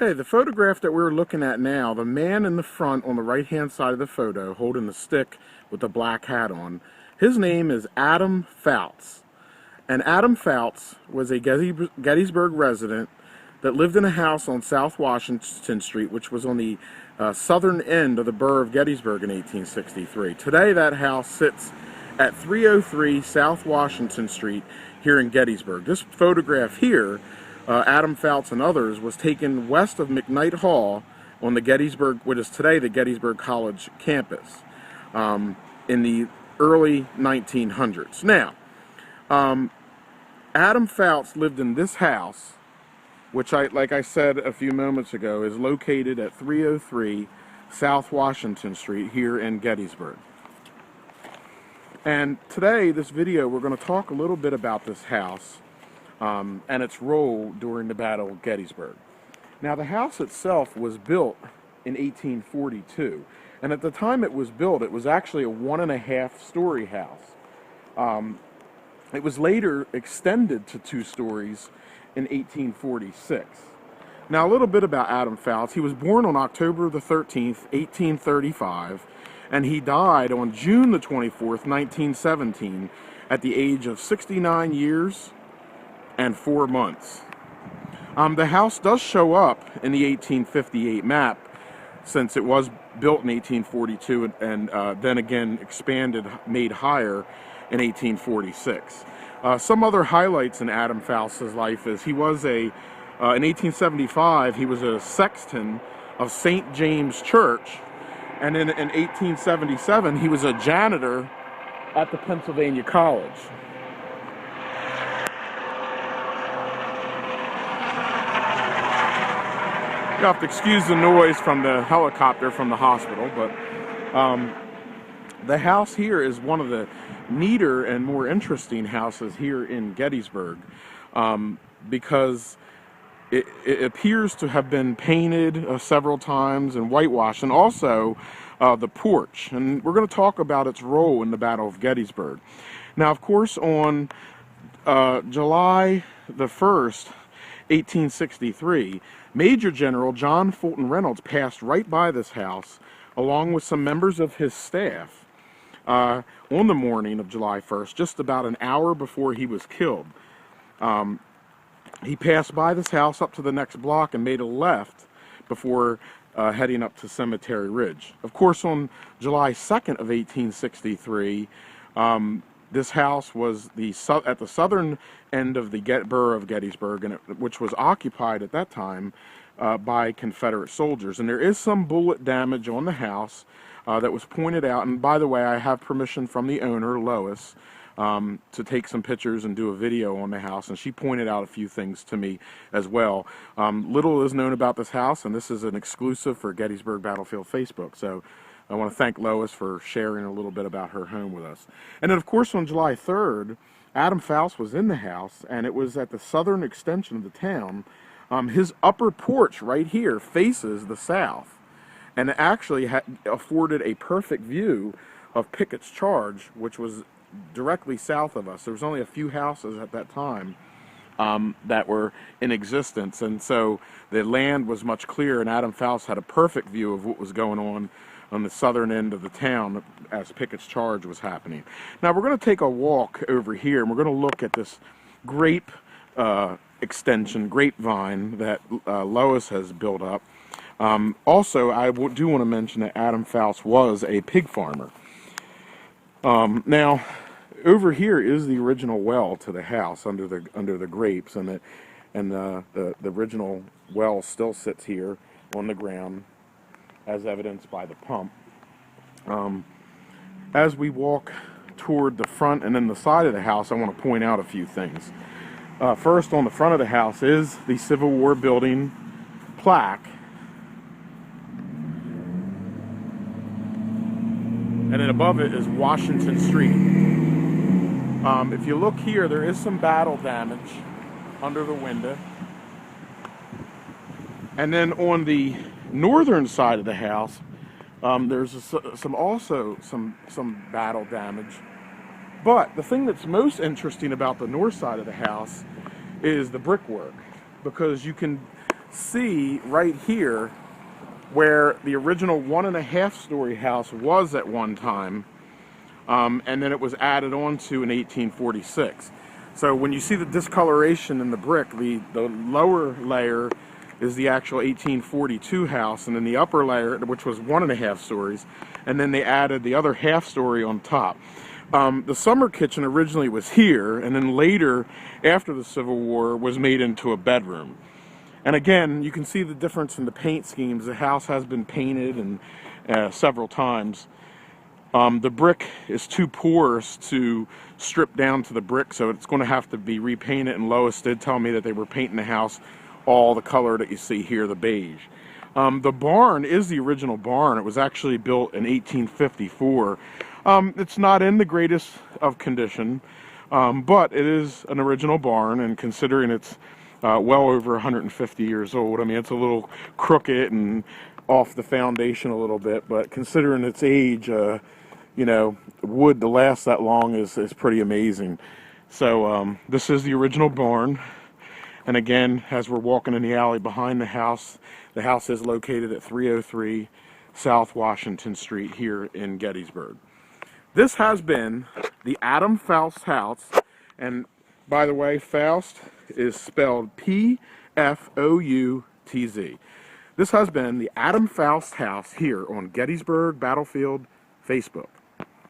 Okay, the photograph that we're looking at now, the man in the front on the right-hand side of the photo holding the stick with the black hat on, his name is Adam Foust. And Adam Foust was a Gettysburg resident that lived in a house on South Washington Street, which was on the southern end of the borough of Gettysburg in 1863. Today that house sits at 303 South Washington Street here in Gettysburg. This photograph here, Adam Foust and others, was taken west of McKnight Hall on the Gettysburg, what is today the Gettysburg College campus, in the early 1900s. Now, Adam Foust lived in this house, which, like I said a few moments ago, is located at 303 South Washington Street here in Gettysburg. And today, this video, we're going to talk a little bit about this house and its role during the Battle of Gettysburg. Now, the house itself was built in 1842, and at the time it was built, it was actually a 1.5-story house. It was later extended to 2 stories in 1846. Now, a little bit about Adam Foust. He was born on October the 13th, 1835, and he died on June the 24th, 1917, at the age of 69 years and 4 months. The house does show up in the 1858 map, since it was built in 1842 and then again expanded, made higher in 1846. Some other highlights in Adam Foust's life is he was in 1875, he was a sexton of St. James Church, and in 1877, he was a janitor at the Pennsylvania College. You have to excuse the noise from the helicopter from the hospital, but the house here is one of the neater and more interesting houses here in Gettysburg, because it appears to have been painted several times and whitewashed, and also the porch. And we're going to talk about its role in the Battle of Gettysburg. Now, of course, on July the 1st, 1863, Major General John Fulton Reynolds passed right by this house along with some members of his staff on the morning of July 1st, just about an hour before he was killed. He passed by this house up to the next block and made a left before heading up to Cemetery Ridge. Of course, on July 2nd of 1863, this house was at the southern end of the borough of Gettysburg, which was occupied at that time by Confederate soldiers. And there is some bullet damage on the house that was pointed out. And by the way, I have permission from the owner, Lois, to take some pictures and do a video on the house, and she pointed out a few things to me as well. Little is known about this house, and this is an exclusive for Gettysburg Battlefield Facebook. So I want to thank Lois for sharing a little bit about her home with us. And then, of course, on July 3rd, Adam Foust was in the house, and it was at the southern extension of the town. His upper porch right here faces the south, and it actually afforded a perfect view of Pickett's Charge, which was directly south of us. There was only a few houses at that time that were in existence, and so the land was much clearer, and Adam Foust had a perfect view of what was going on the southern end of the town as Pickett's Charge was happening. Now we're going to take a walk over here, and we're going to look at this grape grapevine that Lois has built up. Also, I do want to mention that Adam Foust was a pig farmer. Now, over here is the original well to the house under the grapes, and the original well still sits here on the ground, as evidenced by the pump. As we walk toward the front and then the side of the house, I want to point out a few things. First, on the front of the house is the Civil War building plaque. And then above it is Washington Street. If you look here, there is some battle damage under the window. And then on the northern side of the house, there's also some battle damage. But the thing that's most interesting about the north side of the house is the brickwork, because you can see right here where the original 1.5-story house was at one time, and then it was added on to in 1846. So when you see the discoloration in the brick, the lower layer is the actual 1842 house, and then the upper layer, which was 1.5 stories, and then they added the other half-story on top. The summer kitchen originally was here, and then later, after the Civil War, was made into a bedroom. And again, you can see the difference in the paint schemes. The house has been painted and several times. The brick is too porous to strip down to the brick, so it's going to have to be repainted, and Lois did tell me that they were painting the house all the color that you see here, the beige. The barn is the original barn. It was actually built in 1854. It's not in the greatest of condition, but it is an original barn, and considering it's well over 150 years old, I mean, it's a little crooked and off the foundation a little bit, but considering its age, you know, wood to last that long is pretty amazing. So this is the original barn, and again, as we're walking in the alley behind the house is located at 303 South Washington Street here in Gettysburg. This has been the Adam Foust house, and by the way, Foust is spelled P-F-O-U-T-Z. This has been the Adam Foust house here on Gettysburg Battlefield Facebook.